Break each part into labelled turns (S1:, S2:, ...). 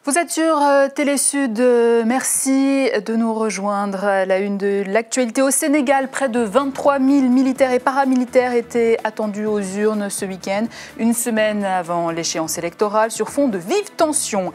S1: Vous êtes sur Télésud, merci de nous rejoindre. À la une de l'actualité au Sénégal, près de 23 000 militaires et paramilitaires étaient attendus aux urnes ce week-end, une semaine avant l'échéance électorale, sur fond de vives tensions.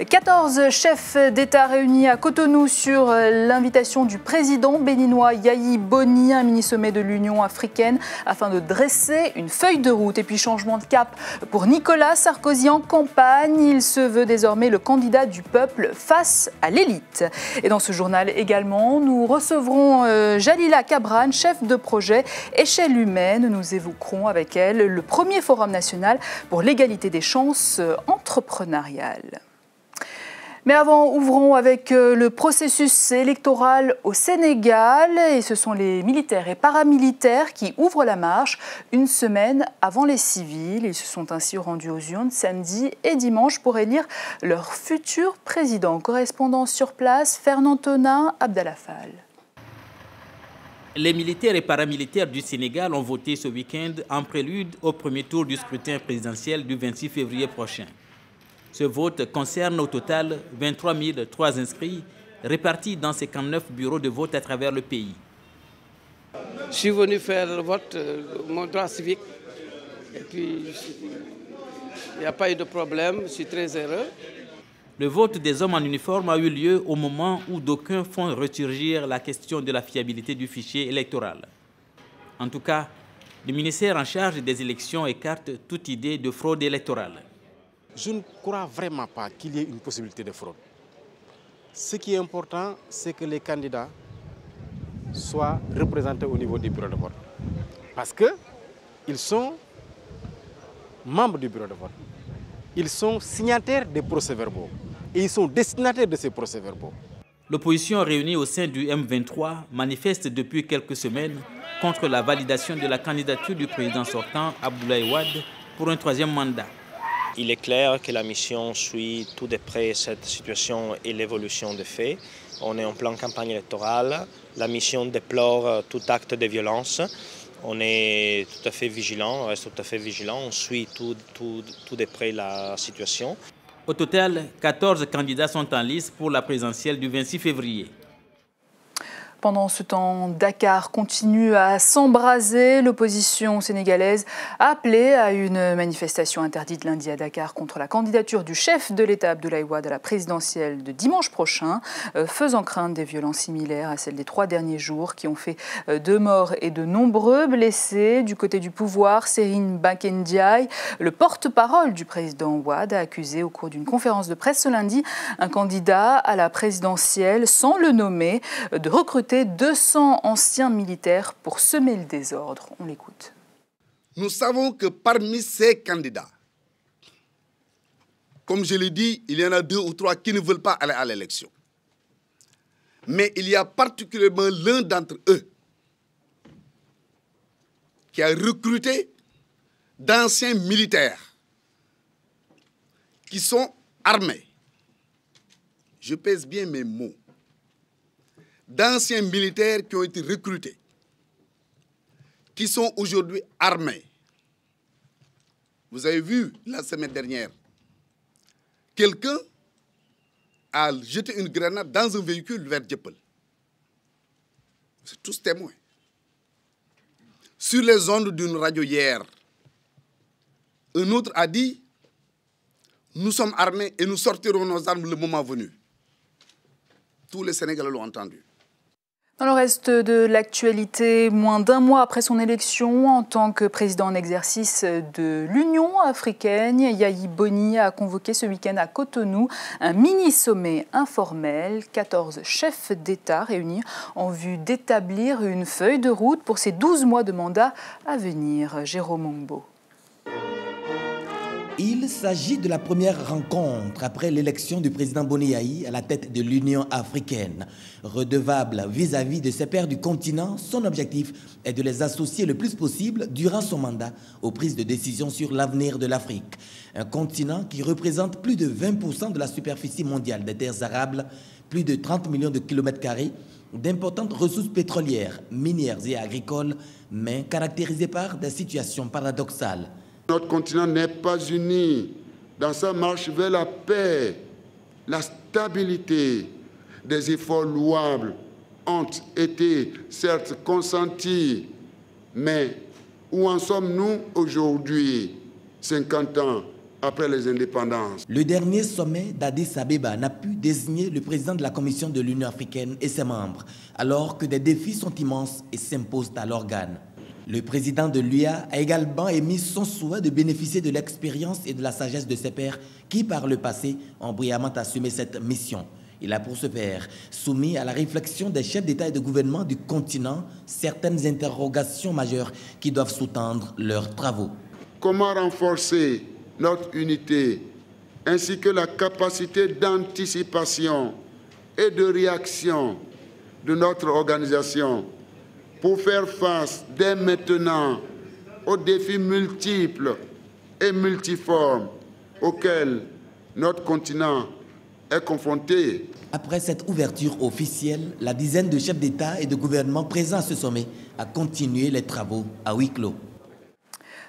S1: 14 chefs d'État réunis à Cotonou sur l'invitation du président béninois Yayi Boni, un mini-sommet de l'Union africaine, afin de dresser une feuille de route. Et puis changement de cap pour Nicolas Sarkozy en campagne, il se veut désormais le candidat du peuple face à l'élite. Et dans ce journal également, nous recevrons Jalila Cabran, chef de projet Échelle humaine. Nous évoquerons avec elle le premier forum national pour l'égalité des chances entrepreneuriales. Mais avant, ouvrons avec le processus électoral au Sénégal. Et ce sont les militaires et paramilitaires qui ouvrent la marche une semaine avant les civils. Ils se sont ainsi rendus aux urnes samedi et dimanche pour élire leur futur président. Correspondant sur place, Fernand Tonin, Abdallah Fall.
S2: Les militaires et paramilitaires du Sénégal ont voté ce week-end en prélude au premier tour du scrutin présidentiel du 26 février prochain. Ce vote concerne au total 23 003 inscrits répartis dans 59 bureaux de vote à travers le pays.
S3: Je suis venu faire le vote, mon droit civique, et puis il n'y a pas eu de problème, je suis très heureux.
S2: Le vote des hommes en uniforme a eu lieu au moment où d'aucuns font ressurgir la question de la fiabilité du fichier électoral. En tout cas, le ministère en charge des élections écarte toute idée de fraude électorale.
S4: Je ne crois vraiment pas qu'il y ait une possibilité de fraude. Ce qui est important, c'est que les candidats soient représentés au niveau du bureau de vote. Parce qu'ils sont membres du bureau de vote. Ils sont signataires des procès-verbaux et ils sont destinataires de ces procès-verbaux.
S2: L'opposition réunie au sein du M23 manifeste depuis quelques semaines contre la validation de la candidature du président sortant, Abdoulaye Wade, pour un troisième mandat.
S5: Il est clair que la mission suit tout de près cette situation et l'évolution des faits. On est en pleine campagne électorale. La mission déplore tout acte de violence. On est tout à fait vigilant, on reste tout à fait vigilant. On suit tout de près la situation.
S2: Au total, 14 candidats sont en lice pour la présidentielle du 26 février.
S1: Pendant ce temps, Dakar continue à s'embraser. L'opposition sénégalaise a appelé à une manifestation interdite lundi à Dakar contre la candidature du chef de l'État Abdoulaye Wade à la présidentielle de dimanche prochain, faisant craindre des violences similaires à celles des 3 derniers jours qui ont fait 2 morts et de nombreux blessés. Du côté du pouvoir, Serine Bakendiaï, le porte-parole du président Wade, a accusé au cours d'une conférence de presse ce lundi un candidat à la présidentielle, sans le nommer, de recruter 200 anciens militaires pour semer le désordre. On l'écoute.
S6: Nous savons que parmi ces candidats, comme je l'ai dit, il y en a 2 ou 3 qui ne veulent pas aller à l'élection. Mais il y a particulièrement l'un d'entre eux qui a recruté d'anciens militaires qui sont armés. Je pèse bien mes mots. D'anciens militaires qui ont été recrutés, qui sont aujourd'hui armés. Vous avez vu la semaine dernière, quelqu'un a jeté une grenade dans un véhicule vers Dieuppeul. C'est tous témoins. Sur les ondes d'une radio hier, un autre a dit « Nous sommes armés et nous sortirons nos armes le moment venu ». Tous les Sénégalais l'ont entendu.
S1: Dans le reste de l'actualité, moins d'1 mois après son élection en tant que président en exercice de l'Union africaine, Yayi Boni a convoqué ce week-end à Cotonou un mini-sommet informel. 14 chefs d'État réunis en vue d'établir une feuille de route pour ces 12 mois de mandat à venir. Jérôme Ongbo.
S7: Il s'agit de la première rencontre après l'élection du président Boni Yayi à la tête de l'Union africaine. Redevable vis-à-vis de ses pairs du continent, son objectif est de les associer le plus possible durant son mandat aux prises de décision sur l'avenir de l'Afrique. Un continent qui représente plus de 20% de la superficie mondiale des terres arables, plus de 30 millions de kilomètres carrés, d'importantes ressources pétrolières, minières et agricoles, mais caractérisées par des situations paradoxales.
S8: Notre continent n'est pas uni dans sa marche vers la paix, la stabilité. Des efforts louables ont été certes consentis, mais où en sommes-nous aujourd'hui, 50 ans après les indépendances?
S7: Le dernier sommet d'Addis Abeba n'a pu désigner le président de la Commission de l'Union africaine et ses membres, alors que des défis sont immenses et s'imposent à l'organe. Le président de l'UA a également émis son souhait de bénéficier de l'expérience et de la sagesse de ses pairs qui, par le passé, ont brillamment assumé cette mission. Il a pour ce faire soumis à la réflexion des chefs d'État et de gouvernement du continent certaines interrogations majeures qui doivent sous-tendre leurs travaux.
S8: Comment renforcer notre unité ainsi que la capacité d'anticipation et de réaction de notre organisation pour faire face dès maintenant aux défis multiples et multiformes auxquels notre continent est confronté.
S7: Après cette ouverture officielle, la dizaine de chefs d'État et de gouvernement présents à ce sommet a continué les travaux à huis clos.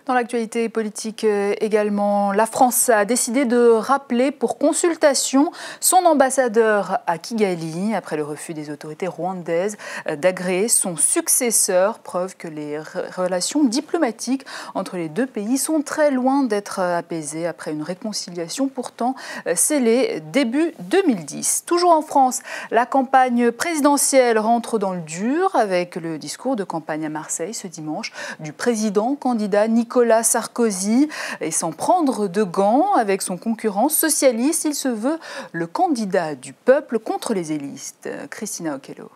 S1: Dans l'actualité politique également, la France a décidé de rappeler pour consultation son ambassadeur à Kigali après le refus des autorités rwandaises d'agréer son successeur, preuve que les relations diplomatiques entre les deux pays sont très loin d'être apaisées après une réconciliation pourtant scellée début 2010. Toujours en France, la campagne présidentielle rentre dans le dur avec le discours de campagne à Marseille ce dimanche du président candidat Nicolas Sarkozy. Et sans prendre de gants avec son concurrent socialiste, il se veut le candidat du peuple contre les élites. Christina Okello.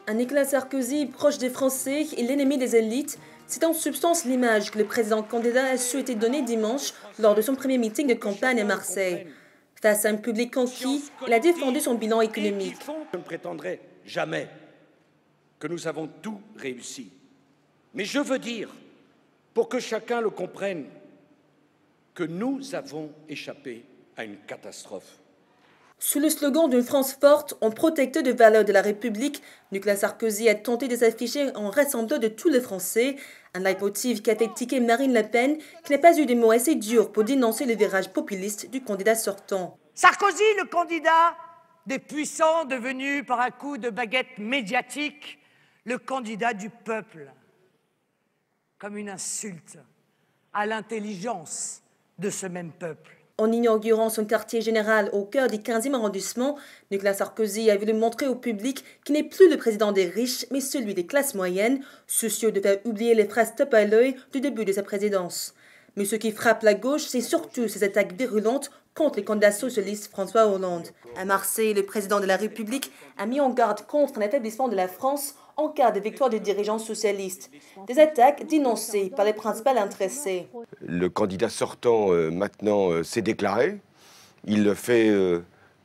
S9: Un Nicolas Sarkozy proche des Français et l'ennemi des élites, c'est en substance l'image que le président candidat a souhaité donner dimanche lors de son premier meeting de campagne à Marseille. Face à un public conquis, il a défendu son bilan économique.
S10: Je ne prétendrai jamais que nous avons tout réussi. Mais je veux dire, pour que chacun le comprenne, que nous avons échappé à une catastrophe.
S9: Sous le slogan d'une France forte, en protecteur des valeurs de la République, Nicolas Sarkozy a tenté de s'afficher en rassembleur de tous les Français, un leitmotiv qui a fait tiquer Marine Le Pen, qui n'a pas eu des mots assez durs pour dénoncer le virage populiste du candidat sortant.
S11: Sarkozy, le candidat des puissants devenu par un coup de baguette médiatique, le candidat du peuple. Comme une insulte à l'intelligence de ce même peuple.
S9: En inaugurant son quartier général au cœur du 15e arrondissement, Nicolas Sarkozy a voulu montrer au public qu'il n'est plus le président des riches, mais celui des classes moyennes, soucieux de faire oublier les phrases tape à l'œil du début de sa présidence. Mais ce qui frappe la gauche, c'est surtout ses attaques virulentes contre le candidat socialiste François Hollande. À Marseille, le président de la République a mis en garde contre un affaiblissement de la France en cas de victoire des dirigeants socialistes. Des attaques dénoncées par les principaux intéressés.
S12: Le candidat sortant maintenant s'est déclaré. Il fait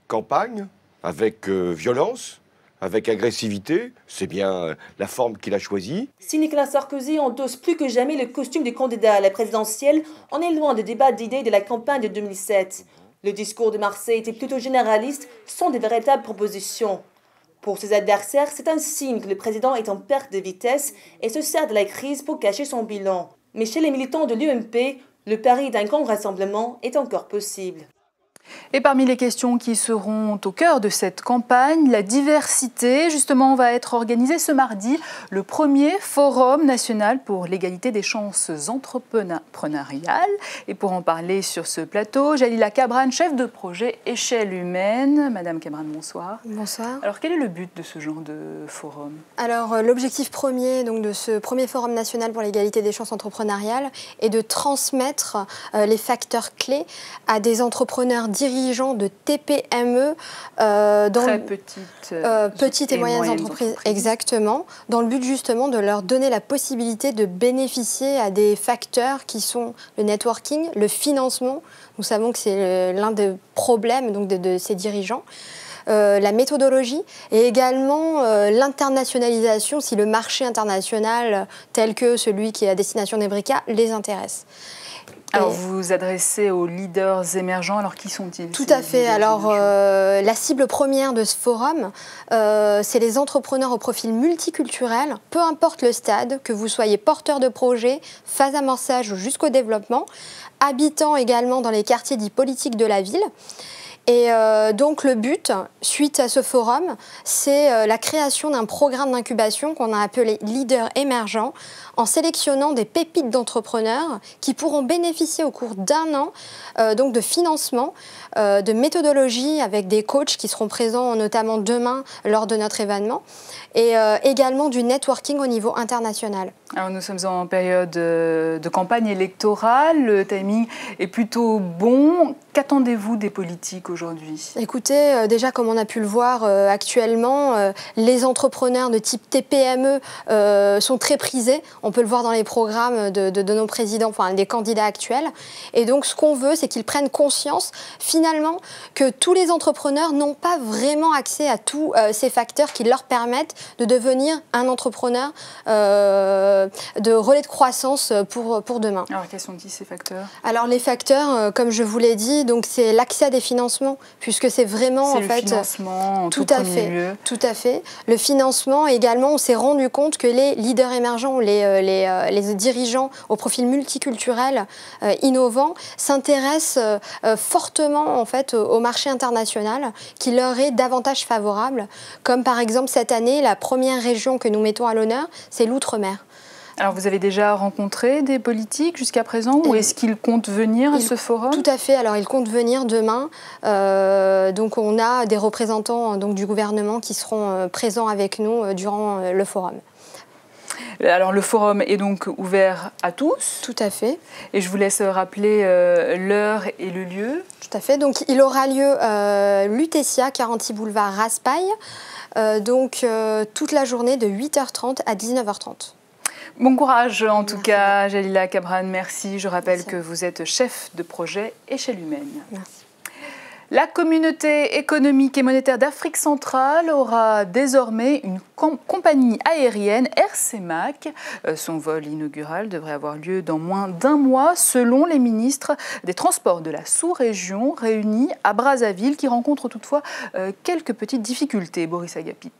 S12: campagne avec violence, avec agressivité. C'est bien la forme qu'il a choisie.
S9: Si Nicolas Sarkozy endosse plus que jamais le costume du candidat à la présidentielle, on est loin des débats d'idées de la campagne de 2007. Le discours de Marseille était plutôt généraliste, sans de véritables propositions. Pour ses adversaires, c'est un signe que le président est en perte de vitesse et se sert de la crise pour cacher son bilan. Mais chez les militants de l'UMP, le pari d'un grand rassemblement est encore possible.
S1: Et parmi les questions qui seront au cœur de cette campagne, la diversité. Justement, va être organisé ce mardi le premier Forum national pour l'égalité des chances entrepreneuriales. Et pour en parler sur ce plateau, Jalila Cabran, chef de projet Échelle Humaine. Madame Cabran, bonsoir.
S13: Bonsoir.
S1: Alors, quel est le but de ce genre de forum?
S13: Alors, l'objectif premier donc, de ce premier Forum national pour l'égalité des chances entrepreneuriales est de transmettre les facteurs clés à des entrepreneurs dirigeants de TPME,
S1: très
S13: petites et moyennes entreprises, exactement, dans le but justement de leur donner la possibilité de bénéficier à des facteurs qui sont le networking, le financement. Nous savons que c'est l'un des problèmes donc, de ces dirigeants. La méthodologie et également l'internationalisation si le marché international tel que celui qui est à destination d'Ebrica les intéresse.
S1: Alors vous vous adressez aux leaders émergents, alors qui sont-ils?
S13: Tout à fait. Alors la cible première de ce forum, c'est les entrepreneurs au profil multiculturel, peu importe le stade, que vous soyez porteur de projet, phase d'amorçage jusqu'au développement, habitant également dans les quartiers dits politiques de la ville. Et donc le but, suite à ce forum, c'est la création d'un programme d'incubation qu'on a appelé Leader émergent, en sélectionnant des pépites d'entrepreneurs qui pourront bénéficier au cours d'un an donc de financement, de méthodologie avec des coachs qui seront présents notamment demain lors de notre événement, et également du networking au niveau international.
S1: Alors nous sommes en période de campagne électorale, le timing est plutôt bon. Qu'attendez-vous des politiques aujourd'hui?
S13: Écoutez, déjà comme on a pu le voir actuellement, les entrepreneurs de type TPME sont très prisés. On peut le voir dans les programmes de nos présidents, enfin des candidats actuels. Et donc ce qu'on veut, c'est qu'ils prennent conscience finalement que tous les entrepreneurs n'ont pas vraiment accès à tous ces facteurs qui leur permettent de devenir un entrepreneur de relais de croissance pour demain.
S1: Alors quels sont-ils ces facteurs?
S13: Alors les facteurs, comme je vous l'ai dit, donc c'est l'accès à des financements, puisque c'est vraiment en fait
S1: le financement en
S13: tout à fait,
S1: lieu.
S13: Tout à fait. Le financement également, on s'est rendu compte que les leaders émergents, les dirigeants au profil multiculturel innovant s'intéressent fortement en fait au marché international, qui leur est davantage favorable. Comme par exemple cette année, la première région que nous mettons à l'honneur, c'est l'Outre-mer.
S1: Alors vous avez déjà rencontré des politiques jusqu'à présent ou est-ce qu'ils comptent venir à ce forum?
S13: Tout à fait, alors ils comptent venir demain. Donc on a des représentants donc, du gouvernement qui seront présents avec nous durant le forum.
S1: Alors le forum est donc ouvert à tous.
S13: Tout à fait.
S1: Et je vous laisse rappeler l'heure et le lieu.
S13: Tout à fait, donc il aura lieu l'UTESIA, 40 boulevard Raspail, donc toute la journée de 8h30 à 19h30.
S1: Bon courage en tout cas, Jalila Cabran, merci. Je rappelle que vous êtes chef de projet Échelle Humaine.
S13: Merci.
S1: La communauté économique et monétaire d'Afrique centrale aura désormais une compagnie aérienne, Air CEMAC. Son vol inaugural devrait avoir lieu dans moins d'un mois, selon les ministres des Transports de la sous-région réunis à Brazzaville, qui rencontrent toutefois quelques petites difficultés. Boris Agapit.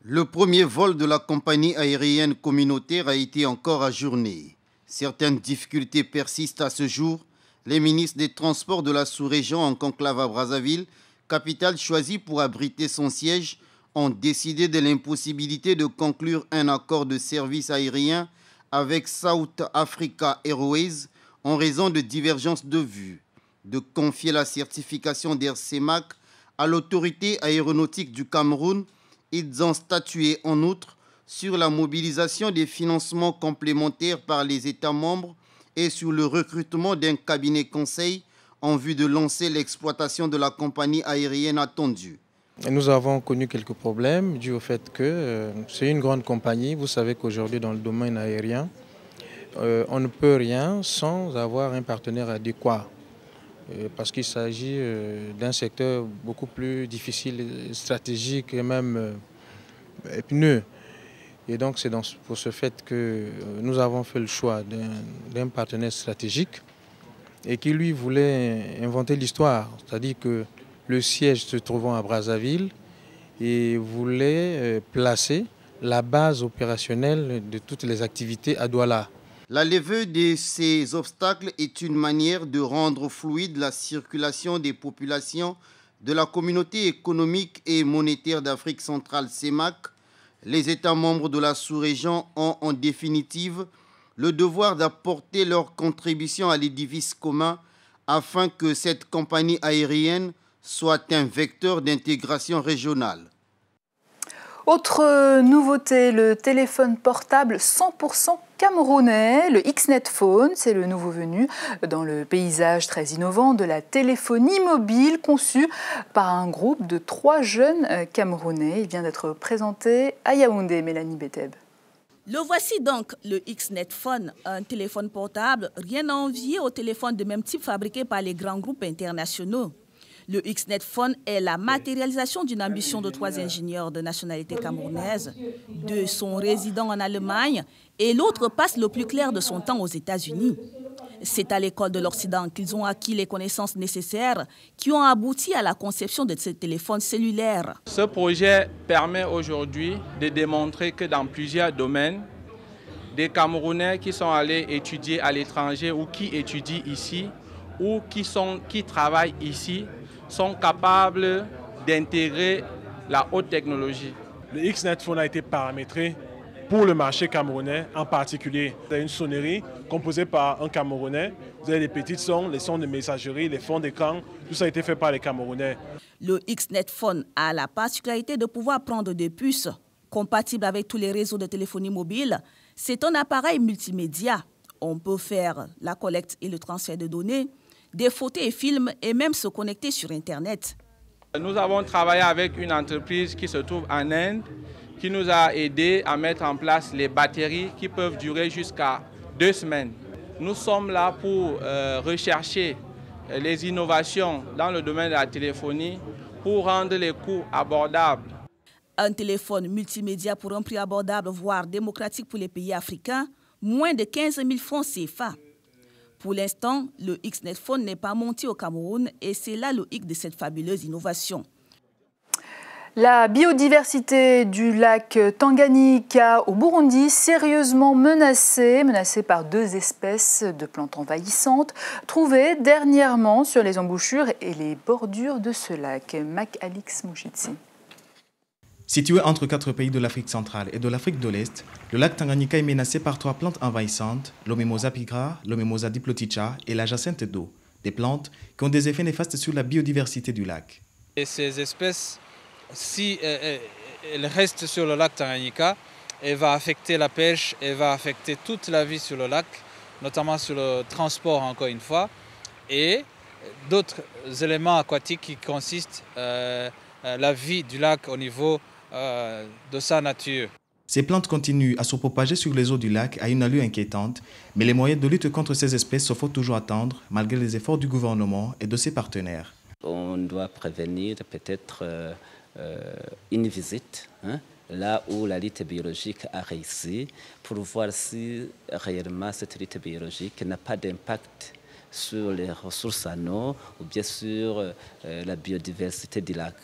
S14: Le premier vol de la compagnie aérienne communautaire a été encore ajourné. Certaines difficultés persistent à ce jour. Les ministres des Transports de la sous-région en conclave à Brazzaville, capitale choisie pour abriter son siège, ont décidé de l'impossibilité de conclure un accord de service aérien avec South Africa Airways en raison de divergences de vues, de confier la certification d'Air CEMAC à l'autorité aéronautique du Cameroun. Ils ont statué en outre sur la mobilisation des financements complémentaires par les États membres et sur le recrutement d'un cabinet conseil en vue de lancer l'exploitation de la compagnie aérienne attendue.
S15: Nous avons connu quelques problèmes dû au fait que c'est une grande compagnie. Vous savez qu'aujourd'hui dans le domaine aérien, on ne peut rien sans avoir un partenaire adéquat. Parce qu'il s'agit d'un secteur beaucoup plus difficile, stratégique et même épineux. Et donc c'est pour ce fait que nous avons fait le choix d'un partenaire stratégique et qui lui voulait inventer l'histoire. C'est-à-dire que le siège se trouvant à Brazzaville et voulait placer la base opérationnelle de toutes les activités à Douala.
S14: La levée de ces obstacles est une manière de rendre fluide la circulation des populations de la communauté économique et monétaire d'Afrique centrale CEMAC. Les États membres de la sous-région ont en définitive le devoir d'apporter leur contribution à l'édifice commun afin que cette compagnie aérienne soit un vecteur d'intégration régionale.
S1: Autre nouveauté, le téléphone portable 100% camerounais, le XNet Phone, c'est le nouveau venu dans le paysage très innovant de la téléphonie mobile conçu par un groupe de 3 jeunes camerounais. Il vient d'être présenté à Yaoundé, Mélanie Beteb.
S16: Le voici donc, le XNet Phone, un téléphone portable, rien à envier au téléphone de même type fabriqué par les grands groupes internationaux. Le XNet Phone est la matérialisation d'une ambition de 3 ingénieurs de nationalité camerounaise. 2 sont résidents en Allemagne et l'autre passe le plus clair de son temps aux États-Unis. C'est à l'école de l'Occident qu'ils ont acquis les connaissances nécessaires qui ont abouti à la conception de ce téléphone cellulaire.
S17: Ce projet permet aujourd'hui de démontrer que dans plusieurs domaines, des Camerounais qui sont allés étudier à l'étranger ou qui étudient ici ou qui travaillent ici sont capables d'intégrer la haute technologie.
S18: Le XNet Phone a été paramétré pour le marché camerounais en particulier. Vous avez une sonnerie composée par un Camerounais, vous avez les petites sons, les sons de messagerie, les fonds d'écran, tout ça a été fait par les Camerounais.
S16: Le XNet Phone a la particularité de pouvoir prendre des puces compatibles avec tous les réseaux de téléphonie mobile. C'est un appareil multimédia. On peut faire la collecte et le transfert de données, des photos et films et même se connecter sur Internet.
S17: Nous avons travaillé avec une entreprise qui se trouve en Inde, qui nous a aidé à mettre en place les batteries qui peuvent durer jusqu'à 2 semaines. Nous sommes là pour rechercher les innovations dans le domaine de la téléphonie pour rendre les coûts abordables.
S16: Un téléphone multimédia pour un prix abordable, voire démocratique pour les pays africains, moins de 15 000 francs CFA. Pour l'instant, le XNet Phone n'est pas monté au Cameroun et c'est là le hic de cette fabuleuse innovation.
S1: La biodiversité du lac Tanganyika au Burundi, sérieusement menacée par 2 espèces de plantes envahissantes trouvées dernièrement sur les embouchures et les bordures de ce lac. Mac-Alix Mouchitsi.
S19: Situé entre 4 pays de l'Afrique centrale et de l'Afrique de l'Est, le lac Tanganyika est menacé par 3 plantes envahissantes, l'Omimosa pigra, l'Omimosa diplotica et la jacinthe d'eau, des plantes qui ont des effets néfastes sur la biodiversité du lac.
S20: Et ces espèces, si elles restent sur le lac Tanganyika, elles vont affecter la pêche, elles vont affecter toute la vie sur le lac, notamment sur le transport encore une fois, et d'autres éléments aquatiques qui consistent la vie du lac au niveau de sa nature.
S19: Ces plantes continuent à se propager sur les eaux du lac à une allure inquiétante, mais les moyens de lutte contre ces espèces se font toujours attendre malgré les efforts du gouvernement et de ses partenaires.
S21: On doit prévenir peut-être une visite là où la lutte biologique a réussi pour voir si réellement cette lutte biologique n'a pas d'impact sur les ressources en eau ou bien sur la biodiversité du lac.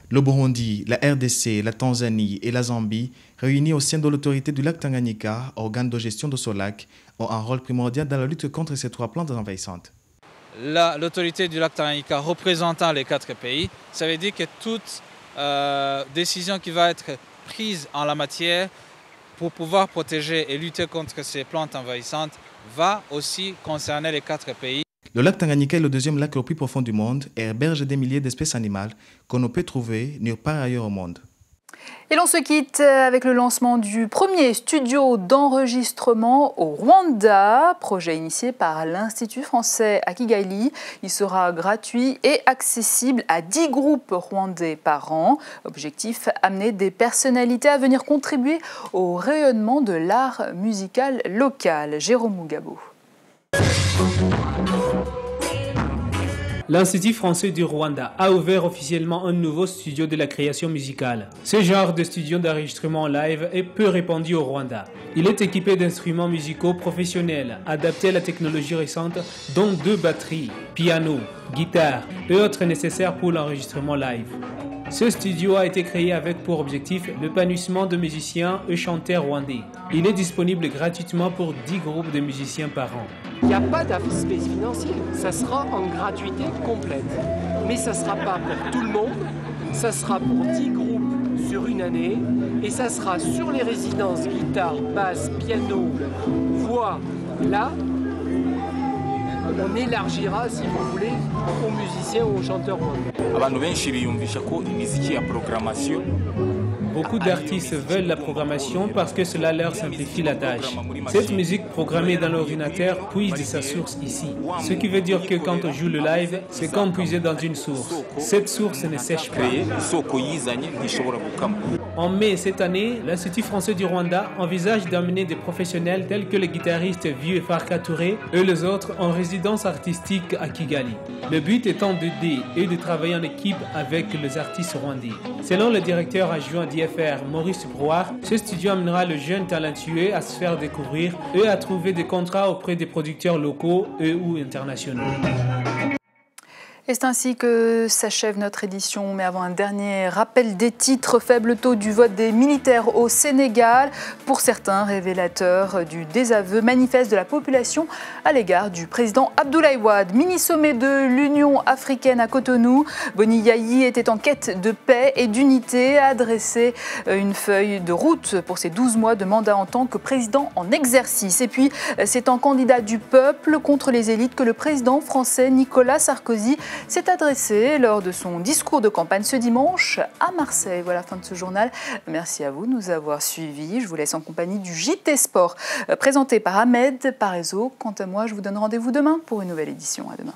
S19: Le Burundi, la RDC, la Tanzanie et la Zambie, réunis au sein de l'autorité du lac Tanganyika, organe de gestion de ce lac, ont un rôle primordial dans la lutte contre ces 3 plantes envahissantes.
S20: L'autorité du lac Tanganyika représentant les 4 pays, ça veut dire que toute décision qui va être prise en la matière pour pouvoir protéger et lutter contre ces plantes envahissantes va aussi concerner les 4 pays.
S19: Le lac Tanganyika est le 2e lac le plus profond du monde et héberge des milliers d'espèces animales qu'on ne peut trouver nulle part ailleurs au monde.
S1: Et l'on se quitte avec le lancement du premier studio d'enregistrement au Rwanda, projet initié par l'Institut français à Kigali. Il sera gratuit et accessible à 10 groupes rwandais par an. Objectif, amener des personnalités à venir contribuer au rayonnement de l'art musical local. Jérôme Mugabo.
S22: L'Institut français du Rwanda a ouvert officiellement un nouveau studio de la création musicale. Ce genre de studio d'enregistrement en live est peu répandu au Rwanda. Il est équipé d'instruments musicaux professionnels, adaptés à la technologie récente, dont 2 batteries, piano, guitare et autres nécessaires pour l'enregistrement live. Ce studio a été créé avec pour objectif l'épanouissement de musiciens et chanteurs rwandais. Il est disponible gratuitement pour 10 groupes de musiciens par an.
S23: Il n'y a pas d'aspect financier, ça sera en gratuité complète. Mais ça ne sera pas pour tout le monde, ça sera pour 10 groupes sur une année et ça sera sur les résidences guitare, basse, piano, voix. Là, on élargira, si vous voulez, aux musiciens ou aux chanteurs rwandais.
S24: Abantu benshi biyumvisha ko imiziki ya programmation
S22: Beaucoup d'artistes veulent la programmation parce que cela leur simplifie la tâche. Cette musique programmée dans l'ordinateur puise de sa source ici. Ce qui veut dire que quand on joue le live, c'est comme puiser dans une source. Cette source ne sèche pas. En mai cette année, l'Institut français du Rwanda envisage d'amener des professionnels tels que le guitariste Vieux Farka Touré et les autres en résidence artistique à Kigali. Le but étant d'aider et de travailler en équipe avec les artistes rwandais. Selon le directeur adjoint d'IFR, Maurice Brouard, ce studio amènera le jeune talentueux à se faire découvrir et à trouver des contrats auprès des producteurs locaux et ou internationaux.
S1: Et c'est ainsi que s'achève notre édition. Mais avant un dernier rappel des titres, faible taux du vote des militaires au Sénégal, pour certains révélateurs du désaveu manifeste de la population à l'égard du président Abdoulaye Wade. Mini-sommet de l'Union africaine à Cotonou, Boni Yayi était en quête de paix et d'unité, a adressé une feuille de route pour ses 12 mois de mandat en tant que président en exercice. Et puis, c'est en candidat du peuple contre les élites que le président français Nicolas Sarkozy s'est adressé lors de son discours de campagne ce dimanche à Marseille. Voilà la fin de ce journal. Merci à vous de nous avoir suivis. Je vous laisse en compagnie du JT Sport présenté par Ahmed Parezo. Quant à moi, je vous donne rendez-vous demain pour une nouvelle édition. À demain.